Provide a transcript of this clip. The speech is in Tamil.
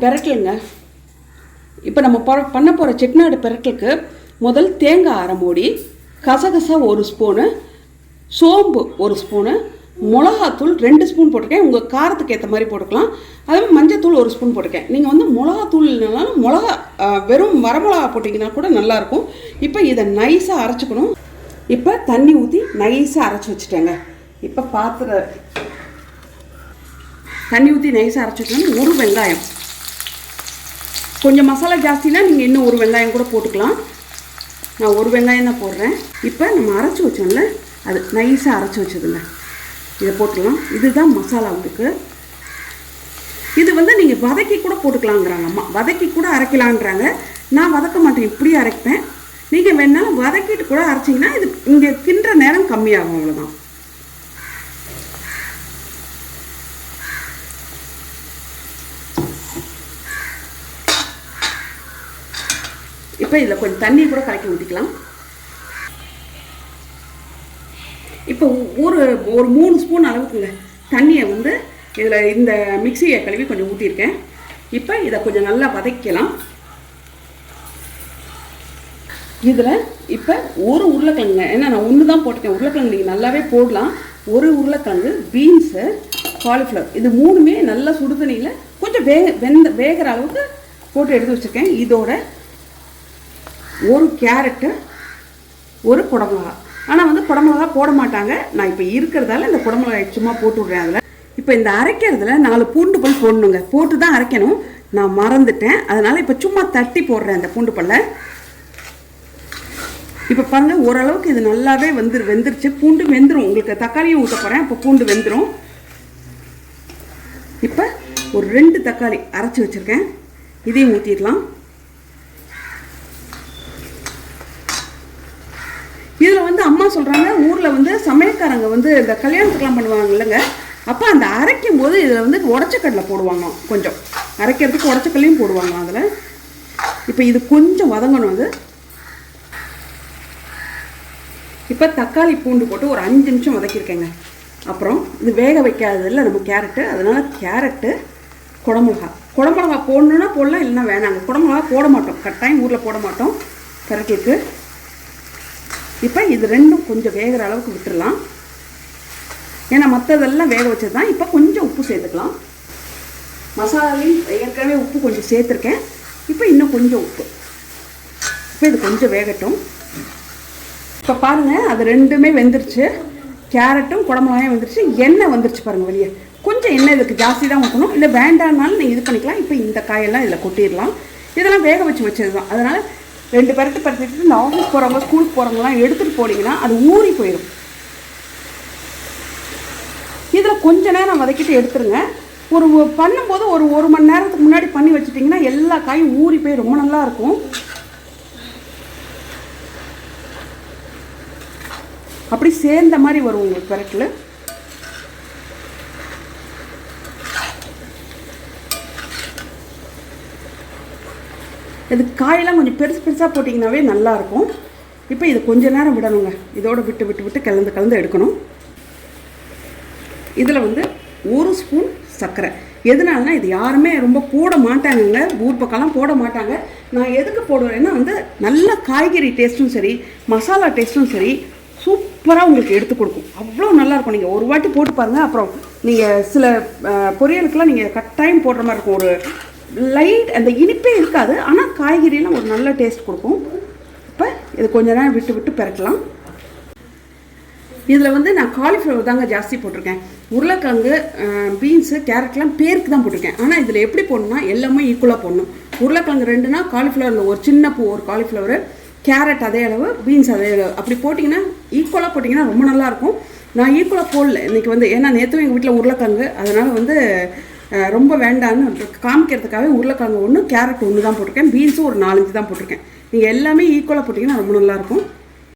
பெரட்டலுங்க. இப்போ நம்ம பண்ண போகிற செட்டிநாடு பெரட்டலுக்கு முதல் தேங்காய் அரை மூடி, கசகசா 1 ஸ்பூனு, சோம்பு 1 ஸ்பூனு, மிளகாத்தூள் 2 ஸ்பூன் போட்டிருக்கேன். உங்கள் காரத்துக்கு ஏற்ற மாதிரி போட்டுக்கலாம். அதுவே மஞ்சத்தூள் 1 ஸ்பூன் போட்டிருக்கேன். நீங்கள் வந்து மிளகாத்தூள் இல்லைனாலும் வெறும் வரமிளகா போட்டிங்கன்னா கூட நல்லாயிருக்கும். இப்போ இதை நைஸாக அரைச்சிக்கணும். இப்போ தண்ணி ஊற்றி நைஸாக அரைச்சி வச்சுட்டேங்க. இப்போ தண்ணி ஊற்றி நைஸாக அரைச்சி வச்சுக்கணும். 1 வெங்காயம், கொஞ்சம் மசாலா ஜாஸ்தினா நீங்கள் இன்னும் 1 வெங்காயம் கூட போட்டுக்கலாம். நான் 1 வெங்காயம் தான் போடுறேன். இப்போ நம்ம அரைச்சி வச்சோம்ல, அது நைஸாக அரைச்சி வச்சதுங்க, இதை போட்டுடலாம். இதுதான் மசாலா உங்களுக்கு. இது வந்து நீங்கள் வதக்கி கூட போட்டுக்கலாங்கிறாங்க அம்மா. வதக்கி கூட அரைக்கலான்றாங்க. நான் வதக்க மாட்டேன், இப்படியே அரைப்பேன். நீங்கள் வேணாலும் வதக்கிட்டு கூட அரைச்சிங்கன்னா இது இங்கே கிண்டுற நேரம் கம்மியாகும், அவ்வளோதான். இப்போ இதில் கொஞ்சம் தண்ணி கூட கலக்கி ஊற்றிக்கலாம். இப்போ ஒரு 3 ஸ்பூன் அளவுக்குங்க தண்ணியை வந்து இதில் இந்த மிக்சியை கழுவி கொஞ்சம் ஊற்றிருக்கேன். இப்போ இதை கொஞ்சம் நல்லா வதக்கலாம். இதில் இப்போ 1 உருளைக்கிழங்குங்க, ஏன்னா நான் 1 தான் போட்டிருக்கேன். உருளைக்கிழங்கு நீங்கள் நல்லாவே போடலாம். 1 உருளைக்கிழங்கு, பீன்ஸு, காலிஃப்ளவர், இது 3மே நல்லா சுடுதண்ணியில் கொஞ்சம் வேகிற அளவுக்கு போட்டு எடுத்து வச்சுருக்கேன். இதோட 1 கேரட்டு, 1 குடமிளகா. ஆனால் வந்து குடமிளகா போட மாட்டாங்க. நான் இப்போ இருக்கிறதால இந்த குடமிளகாய் சும்மா போட்டு விட்றேன் அதில். இப்போ இந்த அரைக்கிறதுல 4 பூண்டு பல் போடணுங்க. போட்டு தான் அரைக்கணும், நான் மறந்துட்டேன். அதனால் இப்போ சும்மா தட்டி போடுறேன் அந்த பூண்டு பல்லை. இப்போ பாருங்கள், ஓரளவுக்கு இது நல்லாவே வெந்துருச்சு. பூண்டு வெந்துடும். உங்களுக்கு தக்காளியும் ஊற்ற போகிறேன், இப்போ பூண்டு வெந்துடும். இப்போ ஒரு 2 தக்காளி அரைச்சி வச்சுருக்கேன், இதையும் ஊற்றிடலாம். இதில் வந்து அம்மா சொல்கிறாங்க, ஊரில் வந்து சமையல்காரங்க வந்து இந்த கல்யாணத்துக்கெலாம் பண்ணுவாங்க இல்லைங்க, அப்போ அந்த அரைக்கும் போது இதில் வந்து உடச்சக்கடலை போடுவாங்க. கொஞ்சம் அரைக்கிறதுக்கு உடச்சக்கல்லையும் போடுவாங்க அதில். இப்போ இது கொஞ்சம் வதங்கணும். அது இப்போ தக்காளி பூண்டு போட்டு ஒரு 5 நிமிஷம் வதக்கியிருக்கேங்க. அப்புறம் இது வேக வைக்காததில்ல நம்ம கேரட்டு, அதனால் கேரட்டு, குடமிளகா போடணுன்னா போடலாம், இல்லைன்னா வேணாங்க. குடமிளகா போட மாட்டோம், கட்டாயம் ஊரில் போட மாட்டோம் கரெக்டுக்கு. இப்போ இது 2ம் கொஞ்சம் வேகிற அளவுக்கு விட்டுடலாம். ஏன்னா மற்றதெல்லாம் வேக வச்சது தான். இப்போ கொஞ்சம் உப்பு சேர்த்துக்கலாம். மசாலாலையும் ஏற்கனவே உப்பு கொஞ்சம் சேர்த்துருக்கேன். இப்போ இன்னும் கொஞ்சம் உப்பு. இப்போ இது கொஞ்சம் வேகட்டும். இப்போ பாருங்கள், அது 2மே வெந்துருச்சு. கேரட்டும் குடமிளகாயும் வெந்துருச்சு. எண்ணெய் வந்துருச்சு பாருங்கள் வெளியே. கொஞ்சம் எண்ணெய் இதுக்கு ஜாஸ்தி தான் ஊற்றணும், இல்லை வேண்டாம்னாலும் நீங்கள் இது பண்ணிக்கலாம். இப்போ இந்த காயெல்லாம் இதில் கொட்டிடலாம். இதெல்லாம் வேக வச்சது தான். அதனால் 2 பரட்டிட்டு இந்த ஆஃபீஸ் போகிறவங்க, ஸ்கூலுக்கு போகிறவங்களாம் எடுத்துகிட்டு போனீங்கன்னா அது ஊறி போயிடும். இதில் கொஞ்ச நேரம் வதக்கிட்டு எடுத்துருங்க. பண்ணும்போது ஒரு 1 மணி நேரத்துக்கு முன்னாடி பண்ணி வச்சுட்டிங்கன்னா எல்லா காயும் ஊறி போய் ரொம்ப நல்லா இருக்கும். அப்படி சேர்ந்த மாதிரி வரும் உங்களுக்கு பெரட்டல். இது காயெல்லாம் கொஞ்சம் பெருசாக போட்டிங்கனாவே நல்லாயிருக்கும். இப்போ இது கொஞ்சம் நேரம் விடணுங்க. இதோட விட்டு கலந்து எடுக்கணும். இதில் வந்து 1 ஸ்பூன் சர்க்கரை. எதனாலனா இது யாருமே ரொம்ப போட மாட்டாங்கங்க, ஊர் பக்கம்லாம் போட மாட்டாங்க. நான் எதுக்கு போடுவேன்னா வந்து நல்ல காய்கறி டேஸ்ட்டும் சரி, மசாலா டேஸ்ட்டும் சரி, சூப்பராக உங்களுக்கு எடுத்து கொடுக்கும். அவ்வளோ நல்லாயிருக்கும். நீங்கள் ஒரு வாட்டி போட்டு பாருங்கள். அப்புறம் நீங்கள் சில பொரியலுக்கெல்லாம் நீங்கள் கட்டாயம் போடுற மாதிரி இருக்கும். ஒரு லைட் அந்த இனிப்பே இருக்காது, ஆனால் காய்கறியெல்லாம் ஒரு நல்ல டேஸ்ட் கொடுக்கும். இப்போ இது கொஞ்ச நேரம் விட்டு பெரட்டலாம். இதில் வந்து நான் காலிஃப்ளவர் தாங்க ஜாஸ்தி போட்டிருக்கேன். உருளைக்கிழங்கு, பீன்ஸு, கேரட்லாம் பேருக்கு தான் போட்டிருக்கேன். ஆனால் இதில் எப்படி போடணும்னா எல்லாமே ஈக்குவலாக போடணும். உருளைக்கிழங்கு 2னா காலிஃப்ளவரில் ஒரு சின்ன பூ, ஒரு காலிஃப்ளவர், கேரட் அதே அளவு, பீன்ஸ் அதே அளவு, அப்படி போட்டிங்கன்னா ஈக்குவலாக போட்டிங்கன்னா ரொம்ப நல்லாயிருக்கும். நான் ஈக்குவலாக போடல இன்றைக்கி வந்து, ஏன்னா நேற்றும் எங்கள் வீட்டில் உருளைக்கிழங்கு, அதனால் வந்து ரொம்ப வேண்டான்னு காமிக்கிறதுக்காகவே உருளைக்கிழங்கு 1, கேரட் 1 தான் போட்டிருக்கேன். பீன்ஸும் ஒரு 4-5 தான் போட்டிருக்கேன். நீங்கள் எல்லாமே ஈக்குவலாக போட்டிங்கன்னா ரொம்ப நல்லாயிருக்கும்.